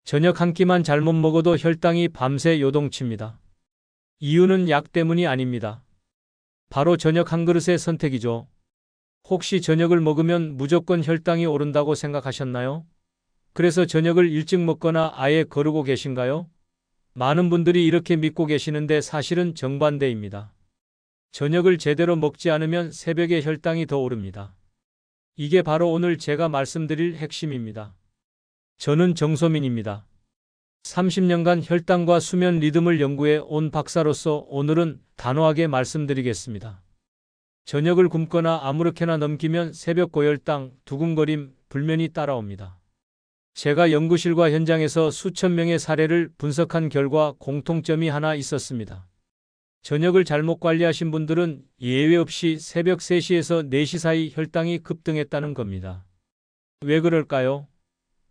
저녁 한 끼만 잘못 먹어도 혈당이 밤새 요동칩니다. 이유는 약 때문이 아닙니다. 바로 저녁 한 그릇의 선택이죠. 혹시 저녁을 먹으면 무조건 혈당이 오른다고 생각하셨나요? 그래서 저녁을 일찍 먹거나 아예 거르고 계신가요? 많은 분들이 이렇게 믿고 계시는데 사실은 정반대입니다. 저녁을 제대로 먹지 않으면 새벽에 혈당이 더 오릅니다. 이게 바로 오늘 제가 말씀드릴 핵심입니다. 저는 정소민입니다. 30년간 혈당과 수면 리듬을 연구해 온 박사로서 오늘은 단호하게 말씀드리겠습니다. 저녁을 굶거나 아무렇게나 넘기면 새벽 고혈당, 두근거림, 불면이 따라옵니다. 제가 연구실과 현장에서 수천 명의 사례를 분석한 결과 공통점이 하나 있었습니다. 저녁을 잘못 관리하신 분들은 예외 없이 새벽 3시에서 4시 사이 혈당이 급등했다는 겁니다. 왜 그럴까요?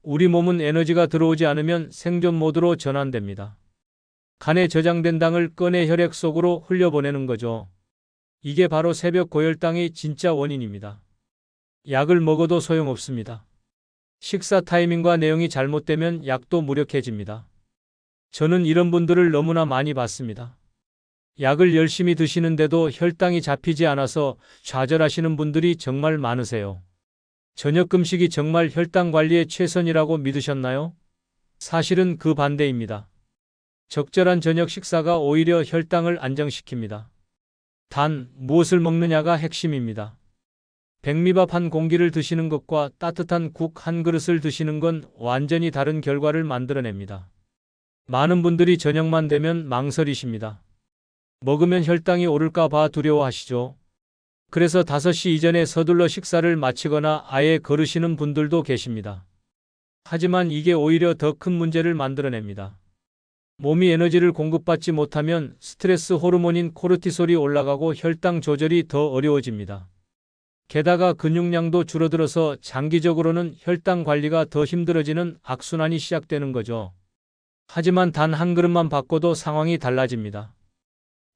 우리 몸은 에너지가 들어오지 않으면 생존 모드로 전환됩니다. 간에 저장된 당을 꺼내 혈액 속으로 흘려보내는 거죠. 이게 바로 새벽 고혈당의 진짜 원인입니다. 약을 먹어도 소용없습니다. 식사 타이밍과 내용이 잘못되면 약도 무력해집니다. 저는 이런 분들을 너무나 많이 봤습니다. 약을 열심히 드시는데도 혈당이 잡히지 않아서 좌절하시는 분들이 정말 많으세요. 저녁 금식이 정말 혈당 관리의 최선이라고 믿으셨나요? 사실은 그 반대입니다. 적절한 저녁 식사가 오히려 혈당을 안정시킵니다. 단, 무엇을 먹느냐가 핵심입니다. 백미밥 한 공기를 드시는 것과 따뜻한 국 한 그릇을 드시는 건 완전히 다른 결과를 만들어냅니다. 많은 분들이 저녁만 되면 망설이십니다. 먹으면 혈당이 오를까 봐 두려워하시죠. 그래서 5시 이전에 서둘러 식사를 마치거나 아예 거르시는 분들도 계십니다. 하지만 이게 오히려 더 큰 문제를 만들어냅니다. 몸이 에너지를 공급받지 못하면 스트레스 호르몬인 코르티솔이 올라가고 혈당 조절이 더 어려워집니다. 게다가 근육량도 줄어들어서 장기적으로는 혈당 관리가 더 힘들어지는 악순환이 시작되는 거죠. 하지만 단 한 그릇만 바꿔도 상황이 달라집니다.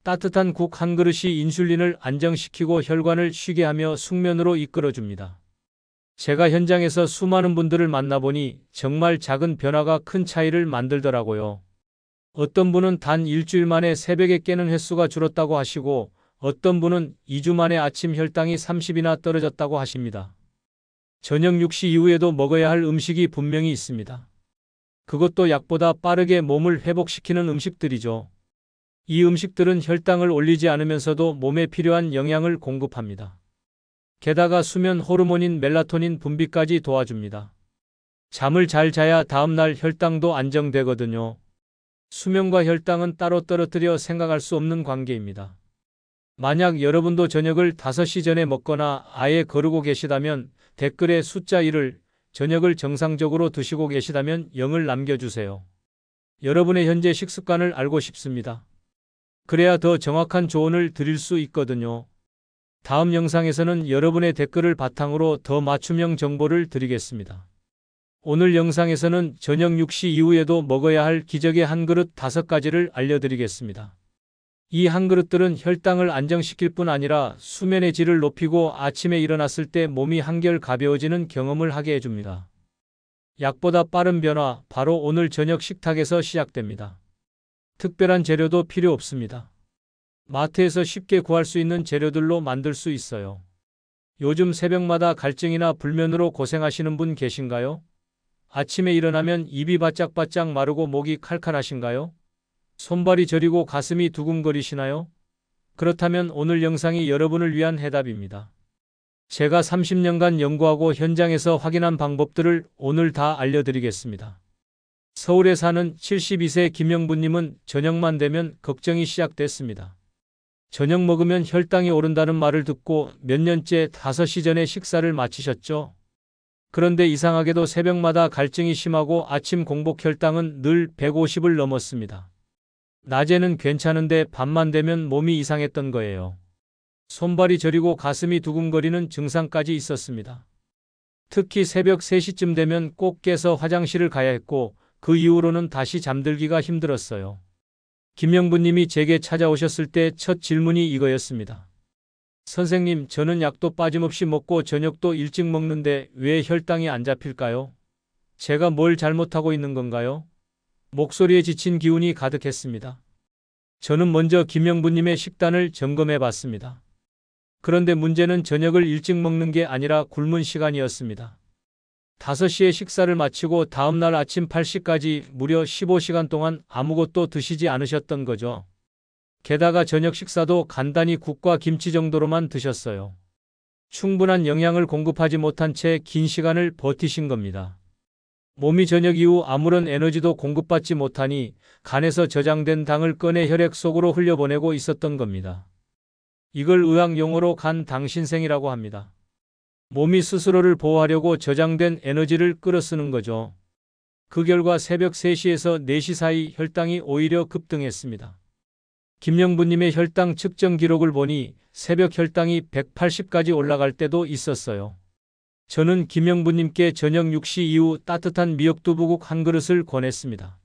따뜻한 국 한 그릇이 인슐린을 안정시키고 혈관을 쉬게 하며 숙면으로 이끌어줍니다. 제가 현장에서 수많은 분들을 만나보니 정말 작은 변화가 큰 차이를 만들더라고요. 어떤 분은 단 일주일 만에 새벽에 깨는 횟수가 줄었다고 하시고 어떤 분은 2주 만에 아침 혈당이 30이나 떨어졌다고 하십니다. 저녁 6시 이후에도 먹어야 할 음식이 분명히 있습니다. 그것도 약보다 빠르게 몸을 회복시키는 음식들이죠. 이 음식들은 혈당을 올리지 않으면서도 몸에 필요한 영양을 공급합니다. 게다가 수면 호르몬인 멜라토닌 분비까지 도와줍니다. 잠을 잘 자야 다음날 혈당도 안정되거든요. 수면과 혈당은 따로 떨어뜨려 생각할 수 없는 관계입니다. 만약 여러분도 저녁을 5시 전에 먹거나 아예 거르고 계시다면 댓글에 숫자 1을, 저녁을 정상적으로 드시고 계시다면 0을 남겨주세요. 여러분의 현재 식습관을 알고 싶습니다. 그래야 더 정확한 조언을 드릴 수 있거든요. 다음 영상에서는 여러분의 댓글을 바탕으로 더 맞춤형 정보를 드리겠습니다. 오늘 영상에서는 저녁 6시 이후에도 먹어야 할 기적의 한 그릇 5가지를 알려드리겠습니다. 이 한 그릇들은 혈당을 안정시킬 뿐 아니라 수면의 질을 높이고 아침에 일어났을 때 몸이 한결 가벼워지는 경험을 하게 해줍니다. 약보다 빠른 변화, 바로 오늘 저녁 식탁에서 시작됩니다. 특별한 재료도 필요 없습니다. 마트에서 쉽게 구할 수 있는 재료들로 만들 수 있어요. 요즘 새벽마다 갈증이나 불면으로 고생하시는 분 계신가요? 아침에 일어나면 입이 바짝바짝 마르고 목이 칼칼하신가요? 손발이 저리고 가슴이 두근거리시나요? 그렇다면 오늘 영상이 여러분을 위한 해답입니다. 제가 30년간 연구하고 현장에서 확인한 방법들을 오늘 다 알려드리겠습니다. 서울에 사는 72세 김영부님은 저녁만 되면 걱정이 시작됐습니다. 저녁 먹으면 혈당이 오른다는 말을 듣고 몇 년째 5시 전에 식사를 마치셨죠? 그런데 이상하게도 새벽마다 갈증이 심하고 아침 공복 혈당은 늘 150을 넘었습니다. 낮에는 괜찮은데 밤만 되면 몸이 이상했던 거예요. 손발이 저리고 가슴이 두근거리는 증상까지 있었습니다. 특히 새벽 3시쯤 되면 꼭 깨서 화장실을 가야 했고 그 이후로는 다시 잠들기가 힘들었어요. 김영부님이 제게 찾아오셨을 때 첫 질문이 이거였습니다. 선생님, 저는 약도 빠짐없이 먹고 저녁도 일찍 먹는데 왜 혈당이 안 잡힐까요? 제가 뭘 잘못하고 있는 건가요? 목소리에 지친 기운이 가득했습니다. 저는 먼저 김영부님의 식단을 점검해 봤습니다. 그런데 문제는 저녁을 일찍 먹는 게 아니라 굶은 시간이었습니다. 5시에 식사를 마치고 다음날 아침 8시까지 무려 15시간 동안 아무것도 드시지 않으셨던 거죠. 게다가 저녁 식사도 간단히 국과 김치 정도로만 드셨어요. 충분한 영양을 공급하지 못한 채 긴 시간을 버티신 겁니다. 몸이 저녁 이후 아무런 에너지도 공급받지 못하니 간에서 저장된 당을 꺼내 혈액 속으로 흘려보내고 있었던 겁니다. 이걸 의학 용어로 간 당신생이라고 합니다. 몸이 스스로를 보호하려고 저장된 에너지를 끌어쓰는 거죠. 그 결과 새벽 3시에서 4시 사이 혈당이 오히려 급등했습니다. 김영부님의 혈당 측정 기록을 보니 새벽 혈당이 180까지 올라갈 때도 있었어요. 저는 김영부님께 저녁 6시 이후 따뜻한 미역두부국 한 그릇을 권했습니다.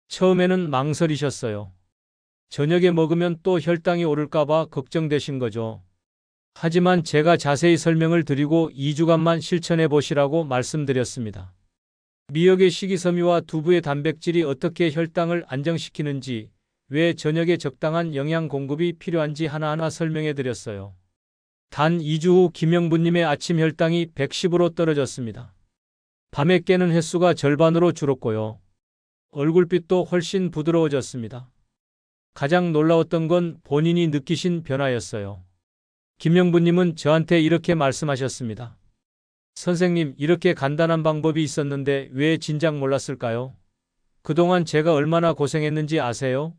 처음에는 망설이셨어요. 저녁에 먹으면 또 혈당이 오를까봐 걱정되신 거죠. 하지만 제가 자세히 설명을 드리고 2주간만 실천해 보시라고 말씀드렸습니다. 미역의 식이섬유와 두부의 단백질이 어떻게 혈당을 안정시키는지, 왜 저녁에 적당한 영양 공급이 필요한지 하나하나 설명해 드렸어요. 단 2주 후 김영부님의 아침 혈당이 110으로 떨어졌습니다. 밤에 깨는 횟수가 절반으로 줄었고요. 얼굴빛도 훨씬 부드러워졌습니다. 가장 놀라웠던 건 본인이 느끼신 변화였어요. 김영부님은 저한테 이렇게 말씀하셨습니다. 선생님, 이렇게 간단한 방법이 있었는데 왜 진작 몰랐을까요? 그동안 제가 얼마나 고생했는지 아세요?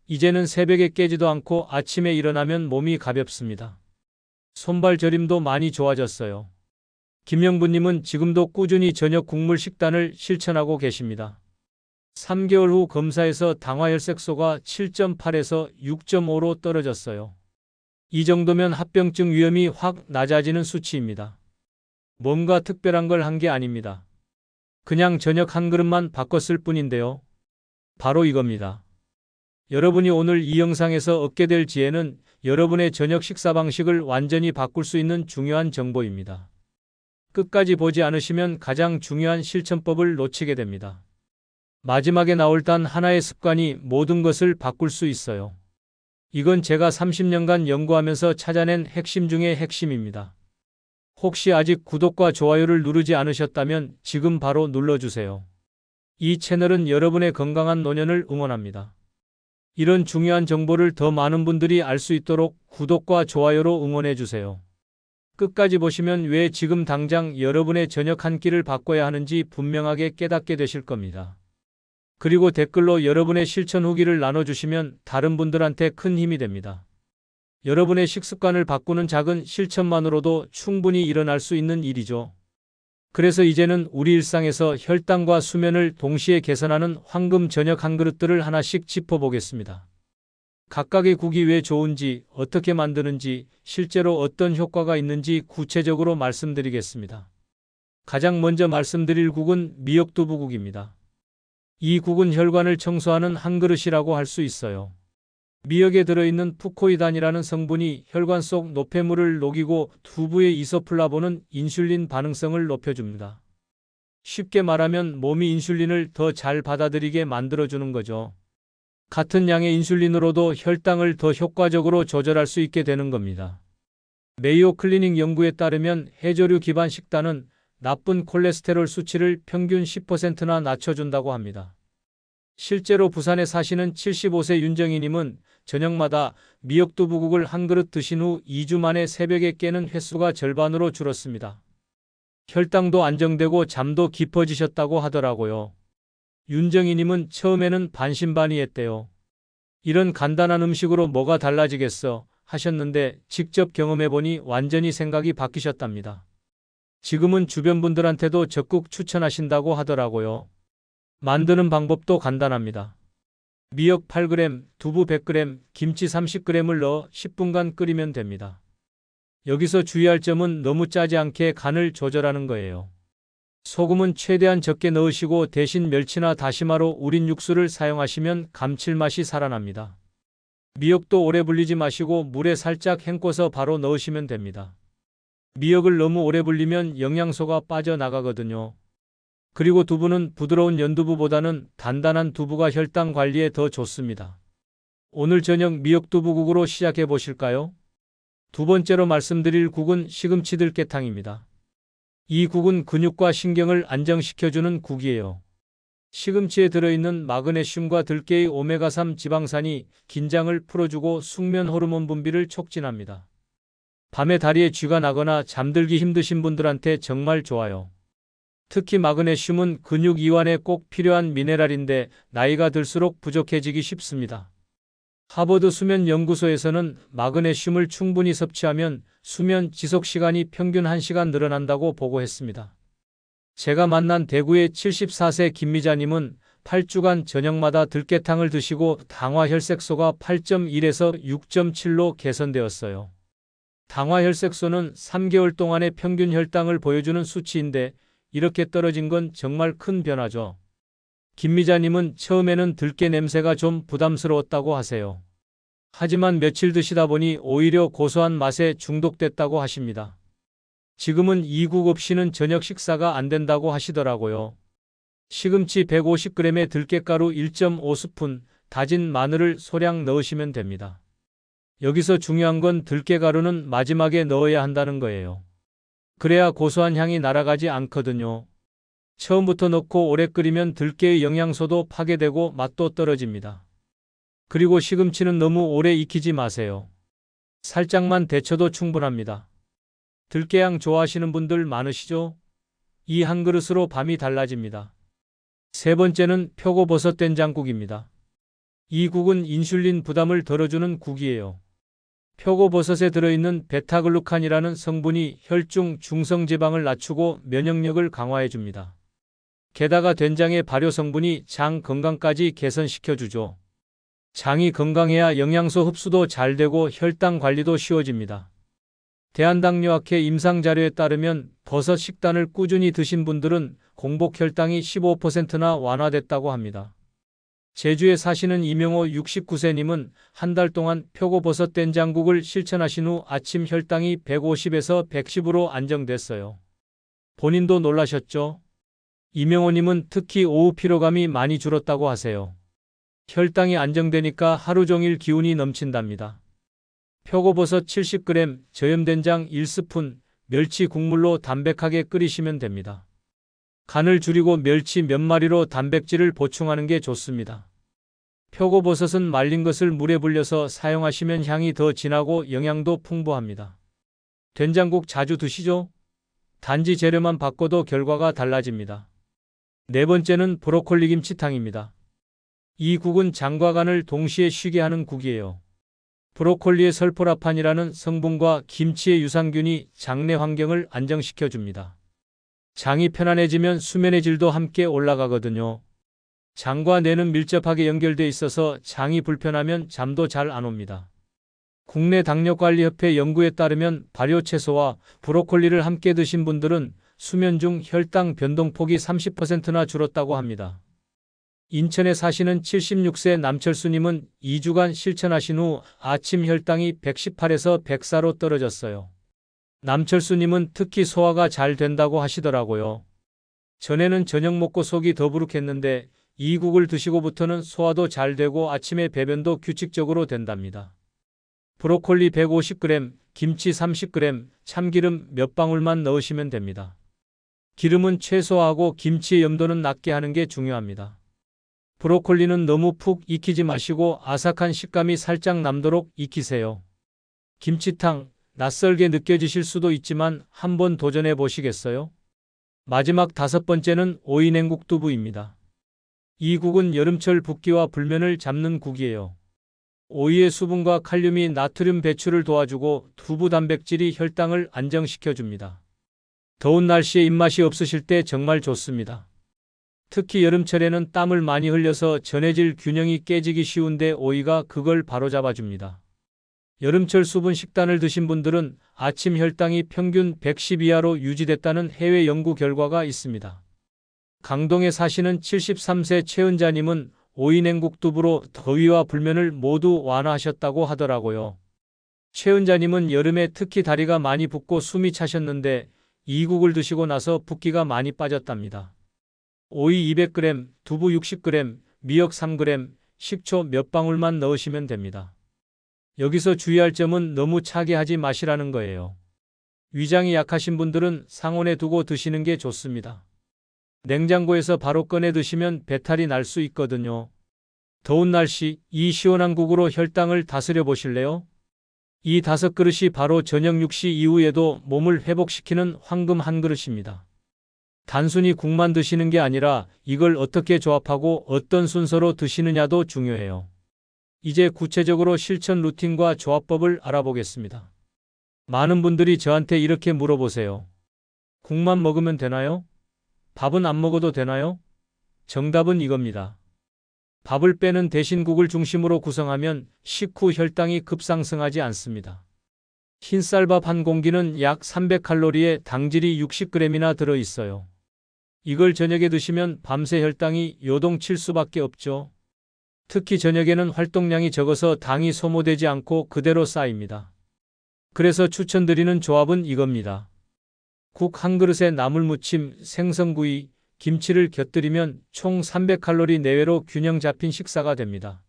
이제는 새벽에 깨지도 않고 아침에 일어나면 몸이 가볍습니다. 손발 저림도 많이 좋아졌어요. 김영부님은 지금도 꾸준히 저녁 국물 식단을 실천하고 계십니다. 3개월 후 검사에서 당화혈색소가 7.8에서 6.5로 떨어졌어요. 이 정도면 합병증 위험이 확 낮아지는 수치입니다. 뭔가 특별한 걸 한 게 아닙니다. 그냥 저녁 한 그릇만 바꿨을 뿐인데요. 바로 이겁니다. 여러분이 오늘 이 영상에서 얻게 될 지혜는 여러분의 저녁 식사 방식을 완전히 바꿀 수 있는 중요한 정보입니다. 끝까지 보지 않으시면 가장 중요한 실천법을 놓치게 됩니다. 마지막에 나올 단 하나의 습관이 모든 것을 바꿀 수 있어요. 이건 제가 30년간 연구하면서 찾아낸 핵심 중의 핵심입니다. 혹시 아직 구독과 좋아요를 누르지 않으셨다면 지금 바로 눌러주세요. 이 채널은 여러분의 건강한 노년을 응원합니다. 이런 중요한 정보를 더 많은 분들이 알 수 있도록 구독과 좋아요로 응원해주세요. 끝까지 보시면 왜 지금 당장 여러분의 저녁 한 끼를 바꿔야 하는지 분명하게 깨닫게 되실 겁니다. 그리고 댓글로 여러분의 실천 후기를 나눠주시면 다른 분들한테 큰 힘이 됩니다. 여러분의 식습관을 바꾸는 작은 실천만으로도 충분히 일어날 수 있는 일이죠. 그래서 이제는 우리 일상에서 혈당과 수면을 동시에 개선하는 황금 저녁 한 그릇들을 하나씩 짚어보겠습니다. 각각의 국이 왜 좋은지, 어떻게 만드는지, 실제로 어떤 효과가 있는지 구체적으로 말씀드리겠습니다. 가장 먼저 말씀드릴 국은 미역두부국입니다. 이 국은 혈관을 청소하는 한 그릇이라고 할 수 있어요. 미역에 들어있는 푸코이단이라는 성분이 혈관 속 노폐물을 녹이고 두부의 이소플라본은 인슐린 반응성을 높여줍니다. 쉽게 말하면 몸이 인슐린을 더 잘 받아들이게 만들어주는 거죠. 같은 양의 인슐린으로도 혈당을 더 효과적으로 조절할 수 있게 되는 겁니다. 메이오 클리닉 연구에 따르면 해조류 기반 식단은 나쁜 콜레스테롤 수치를 평균 10%나 낮춰준다고 합니다. 실제로 부산에 사시는 75세 윤정희님은 저녁마다 미역두부국을 한 그릇 드신 후 2주 만에 새벽에 깨는 횟수가 절반으로 줄었습니다. 혈당도 안정되고 잠도 깊어지셨다고 하더라고요. 윤정희님은 처음에는 반신반의했대요. 이런 간단한 음식으로 뭐가 달라지겠어 하셨는데 직접 경험해보니 완전히 생각이 바뀌셨답니다. 지금은 주변 분들한테도 적극 추천하신다고 하더라고요. 만드는 방법도 간단합니다. 미역 8g, 두부 100g, 김치 30g을 넣어 10분간 끓이면 됩니다. 여기서 주의할 점은 너무 짜지 않게 간을 조절하는 거예요. 소금은 최대한 적게 넣으시고 대신 멸치나 다시마로 우린 육수를 사용하시면 감칠맛이 살아납니다. 미역도 오래 불리지 마시고 물에 살짝 헹궈서 바로 넣으시면 됩니다. 미역을 너무 오래 불리면 영양소가 빠져나가거든요. 그리고 두부는 부드러운 연두부보다는 단단한 두부가 혈당 관리에 더 좋습니다. 오늘 저녁 미역두부국으로 시작해 보실까요? 두 번째로 말씀드릴 국은 시금치 들깨탕입니다. 이 국은 근육과 신경을 안정시켜주는 국이에요. 시금치에 들어있는 마그네슘과 들깨의 오메가3 지방산이 긴장을 풀어주고 숙면 호르몬 분비를 촉진합니다. 밤에 다리에 쥐가 나거나 잠들기 힘드신 분들한테 정말 좋아요. 특히 마그네슘은 근육 이완에 꼭 필요한 미네랄인데 나이가 들수록 부족해지기 쉽습니다. 하버드 수면 연구소에서는 마그네슘을 충분히 섭취하면 수면 지속 시간이 평균 1시간 늘어난다고 보고했습니다. 제가 만난 대구의 74세 김미자님은 8주간 저녁마다 들깨탕을 드시고 당화혈색소가 8.1에서 6.7로 개선되었어요. 당화혈색소는 3개월 동안의 평균 혈당을 보여주는 수치인데 이렇게 떨어진 건 정말 큰 변화죠. 김미자님은 처음에는 들깨 냄새가 좀 부담스러웠다고 하세요. 하지만 며칠 드시다 보니 오히려 고소한 맛에 중독됐다고 하십니다. 지금은 이 국 없이는 저녁 식사가 안 된다고 하시더라고요. 시금치 150g에 들깨가루 1.5스푼, 다진 마늘을 소량 넣으시면 됩니다. 여기서 중요한 건 들깨가루는 마지막에 넣어야 한다는 거예요. 그래야 고소한 향이 날아가지 않거든요. 처음부터 넣고 오래 끓이면 들깨의 영양소도 파괴되고 맛도 떨어집니다. 그리고 시금치는 너무 오래 익히지 마세요. 살짝만 데쳐도 충분합니다. 들깨향 좋아하시는 분들 많으시죠? 이 한 그릇으로 밤이 달라집니다. 세 번째는 표고버섯 된장국입니다. 이 국은 인슐린 부담을 덜어주는 국이에요. 표고버섯에 들어있는 베타글루칸이라는 성분이 혈중 중성지방을 낮추고 면역력을 강화해줍니다. 게다가 된장의 발효 성분이 장 건강까지 개선시켜주죠. 장이 건강해야 영양소 흡수도 잘 되고 혈당 관리도 쉬워집니다. 대한당뇨학회 임상자료에 따르면 버섯 식단을 꾸준히 드신 분들은 공복 혈당이 15%나 완화됐다고 합니다. 제주에 사시는 이명호 69세님은 한 달 동안 표고버섯 된장국을 실천하신 후 아침 혈당이 150에서 110으로 안정됐어요. 본인도 놀라셨죠? 이명호님은 특히 오후 피로감이 많이 줄었다고 하세요. 혈당이 안정되니까 하루 종일 기운이 넘친답니다. 표고버섯 70g, 저염된장 1스푼, 멸치 국물로 담백하게 끓이시면 됩니다. 간을 줄이고 멸치 몇 마리로 단백질을 보충하는 게 좋습니다. 표고버섯은 말린 것을 물에 불려서 사용하시면 향이 더 진하고 영양도 풍부합니다. 된장국 자주 드시죠? 단지 재료만 바꿔도 결과가 달라집니다. 네 번째는 브로콜리 김치탕입니다. 이 국은 장과 간을 동시에 쉬게 하는 국이에요. 브로콜리의 설포라판이라는 성분과 김치의 유산균이 장내 환경을 안정시켜줍니다. 장이 편안해지면 수면의 질도 함께 올라가거든요. 장과 뇌는 밀접하게 연결돼 있어서 장이 불편하면 잠도 잘 안 옵니다. 국내 당뇨관리협회 연구에 따르면 발효채소와 브로콜리를 함께 드신 분들은 수면 중 혈당 변동폭이 30%나 줄었다고 합니다. 인천에 사시는 76세 남철수님은 2주간 실천하신 후 아침 혈당이 118에서 104로 떨어졌어요. 남철수님은 특히 소화가 잘 된다고 하시더라고요. 전에는 저녁 먹고 속이 더부룩했는데 이 국을 드시고부터는 소화도 잘 되고 아침에 배변도 규칙적으로 된답니다. 브로콜리 150g, 김치 30g, 참기름 몇 방울만 넣으시면 됩니다. 기름은 최소화하고 김치의 염도는 낮게 하는 게 중요합니다. 브로콜리는 너무 푹 익히지 마시고 아삭한 식감이 살짝 남도록 익히세요. 김치탕, 낯설게 느껴지실 수도 있지만 한번 도전해 보시겠어요? 마지막 다섯 번째는 오이냉국두부입니다. 이 국은 여름철 붓기와 불면을 잡는 국이에요. 오이의 수분과 칼륨이 나트륨 배출을 도와주고 두부 단백질이 혈당을 안정시켜줍니다. 더운 날씨에 입맛이 없으실 때 정말 좋습니다. 특히 여름철에는 땀을 많이 흘려서 전해질 균형이 깨지기 쉬운데 오이가 그걸 바로잡아줍니다. 여름철 수분 식단을 드신 분들은 아침 혈당이 평균 110 이하로 유지됐다는 해외 연구 결과가 있습니다. 강동에 사시는 73세 최은자님은 오이냉국두부로 더위와 불면을 모두 완화하셨다고 하더라고요. 최은자님은 여름에 특히 다리가 많이 붓고 숨이 차셨는데 이 국을 드시고 나서 붓기가 많이 빠졌답니다. 오이 200g, 두부 60g, 미역 3g, 식초 몇 방울만 넣으시면 됩니다. 여기서 주의할 점은 너무 차게 하지 마시라는 거예요. 위장이 약하신 분들은 상온에 두고 드시는 게 좋습니다. 냉장고에서 바로 꺼내 드시면 배탈이 날 수 있거든요. 더운 날씨, 이 시원한 국으로 혈당을 다스려 보실래요? 이 5그릇이 바로 저녁 6시 이후에도 몸을 회복시키는 황금 한 그릇입니다. 단순히 국만 드시는 게 아니라 이걸 어떻게 조합하고 어떤 순서로 드시느냐도 중요해요. 이제 구체적으로 실천 루틴과 조합법을 알아보겠습니다. 많은 분들이 저한테 이렇게 물어보세요. 국만 먹으면 되나요? 밥은 안 먹어도 되나요? 정답은 이겁니다. 밥을 빼는 대신 국을 중심으로 구성하면 식후 혈당이 급상승하지 않습니다. 흰쌀밥 한 공기는 약 300칼로리에 당질이 60g이나 들어 있어요. 이걸 저녁에 드시면 밤새 혈당이 요동칠 수밖에 없죠. 특히 저녁에는 활동량이 적어서 당이 소모되지 않고 그대로 쌓입니다. 그래서 추천드리는 조합은 이겁니다. 국 한 그릇에 나물무침, 생선구이, 김치를 곁들이면 총 300칼로리 내외로 균형 잡힌 식사가 됩니다.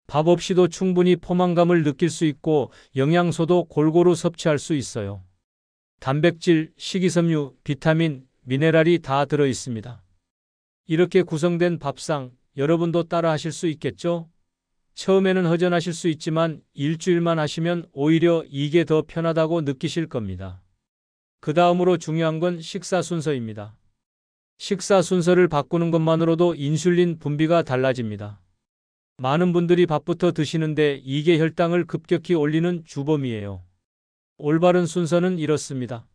밥 없이도 충분히 포만감을 느낄 수 있고 영양소도 골고루 섭취할 수 있어요. 단백질, 식이섬유, 비타민, 미네랄이 다 들어 있습니다. 이렇게 구성된 밥상, 여러분도 따라 하실 수 있겠죠? 처음에는 허전하실 수 있지만 일주일만 하시면 오히려 이게 더 편하다고 느끼실 겁니다. 그 다음으로 중요한 건 식사 순서입니다. 식사 순서를 바꾸는 것만으로도 인슐린 분비가 달라집니다. 많은 분들이 밥부터 드시는데 이게 혈당을 급격히 올리는 주범이에요. 올바른 순서는 이렇습니다.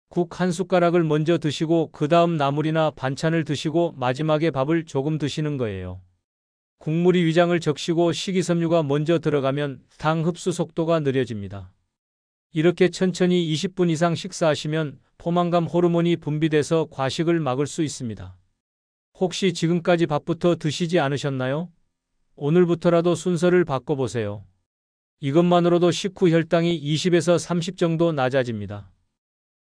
국 한 숟가락을 먼저 드시고 그 다음 나물이나 반찬을 드시고 마지막에 밥을 조금 드시는 거예요. 국물이 위장을 적시고 식이섬유가 먼저 들어가면 당 흡수 속도가 느려집니다. 이렇게 천천히 20분 이상 식사하시면 포만감 호르몬이 분비돼서 과식을 막을 수 있습니다. 혹시 지금까지 밥부터 드시지 않으셨나요? 오늘부터라도 순서를 바꿔보세요. 이것만으로도 식후 혈당이 20에서 30 정도 낮아집니다.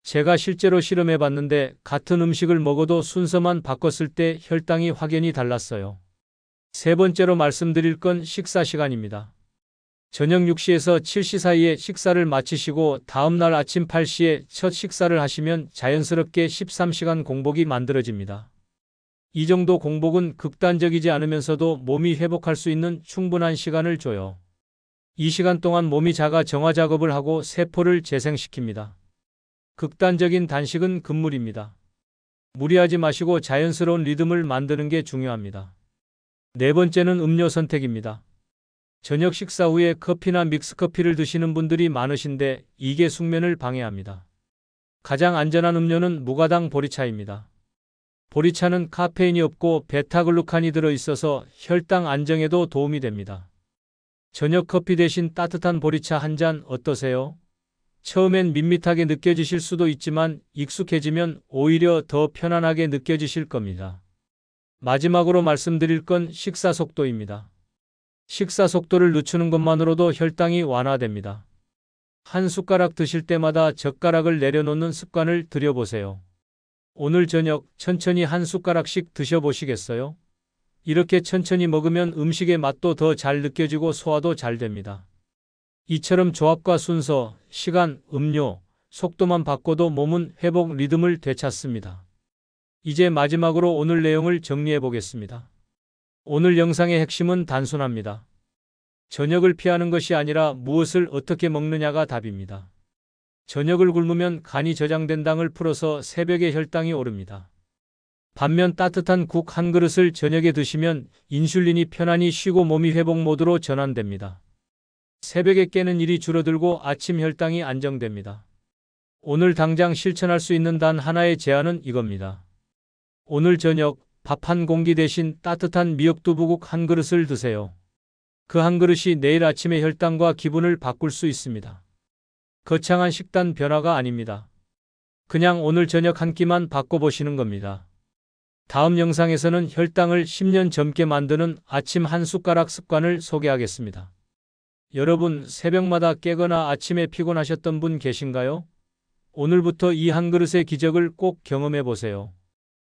제가 실제로 실험해 봤는데 같은 음식을 먹어도 순서만 바꿨을 때 혈당이 확연히 달랐어요. 세 번째로 말씀드릴 건 식사 시간입니다. 저녁 6시에서 7시 사이에 식사를 마치시고 다음날 아침 8시에 첫 식사를 하시면 자연스럽게 13시간 공복이 만들어집니다. 이 정도 공복은 극단적이지 않으면서도 몸이 회복할 수 있는 충분한 시간을 줘요. 이 시간 동안 몸이 자가 정화 작업을 하고 세포를 재생시킵니다. 극단적인 단식은 금물입니다. 무리하지 마시고 자연스러운 리듬을 만드는 게 중요합니다. 네 번째는 음료 선택입니다. 저녁 식사 후에 커피나 믹스커피를 드시는 분들이 많으신데 이게 숙면을 방해합니다. 가장 안전한 음료는 무가당 보리차입니다. 보리차는 카페인이 없고 베타글루칸이 들어있어서 혈당 안정에도 도움이 됩니다. 저녁 커피 대신 따뜻한 보리차 한 잔 어떠세요? 처음엔 밋밋하게 느껴지실 수도 있지만 익숙해지면 오히려 더 편안하게 느껴지실 겁니다. 마지막으로 말씀드릴 건 식사 속도입니다. 식사 속도를 늦추는 것만으로도 혈당이 완화됩니다. 한 숟가락 드실 때마다 젓가락을 내려놓는 습관을 들여보세요. 오늘 저녁 천천히 한 숟가락씩 드셔보시겠어요? 이렇게 천천히 먹으면 음식의 맛도 더 잘 느껴지고 소화도 잘 됩니다. 이처럼 조합과 순서, 시간, 음료, 속도만 바꿔도 몸은 회복 리듬을 되찾습니다. 이제 마지막으로 오늘 내용을 정리해 보겠습니다. 오늘 영상의 핵심은 단순합니다. 저녁을 피하는 것이 아니라 무엇을 어떻게 먹느냐가 답입니다. 저녁을 굶으면 간이 저장된 당을 풀어서 새벽에 혈당이 오릅니다. 반면 따뜻한 국 한 그릇을 저녁에 드시면 인슐린이 편안히 쉬고 몸이 회복 모드로 전환됩니다. 새벽에 깨는 일이 줄어들고 아침 혈당이 안정됩니다. 오늘 당장 실천할 수 있는 단 하나의 제안은 이겁니다. 오늘 저녁 밥 한 공기 대신 따뜻한 미역두부국 한 그릇을 드세요. 그 한 그릇이 내일 아침의 혈당과 기분을 바꿀 수 있습니다. 거창한 식단 변화가 아닙니다. 그냥 오늘 저녁 한 끼만 바꿔보시는 겁니다. 다음 영상에서는 혈당을 10년 젊게 만드는 아침 한 숟가락 습관을 소개하겠습니다. 여러분, 새벽마다 깨거나 아침에 피곤하셨던 분 계신가요? 오늘부터 이 한 그릇의 기적을 꼭 경험해 보세요.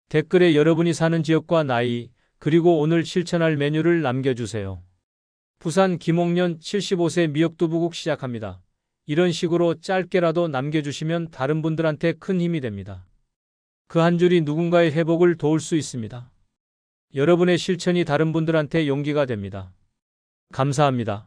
댓글에 여러분이 사는 지역과 나이, 그리고 오늘 실천할 메뉴를 남겨주세요. 부산 김옥년 75세 미역두부국 시작합니다. 이런 식으로 짧게라도 남겨주시면 다른 분들한테 큰 힘이 됩니다. 그 한 줄이 누군가의 회복을 도울 수 있습니다. 여러분의 실천이 다른 분들한테 용기가 됩니다. 감사합니다.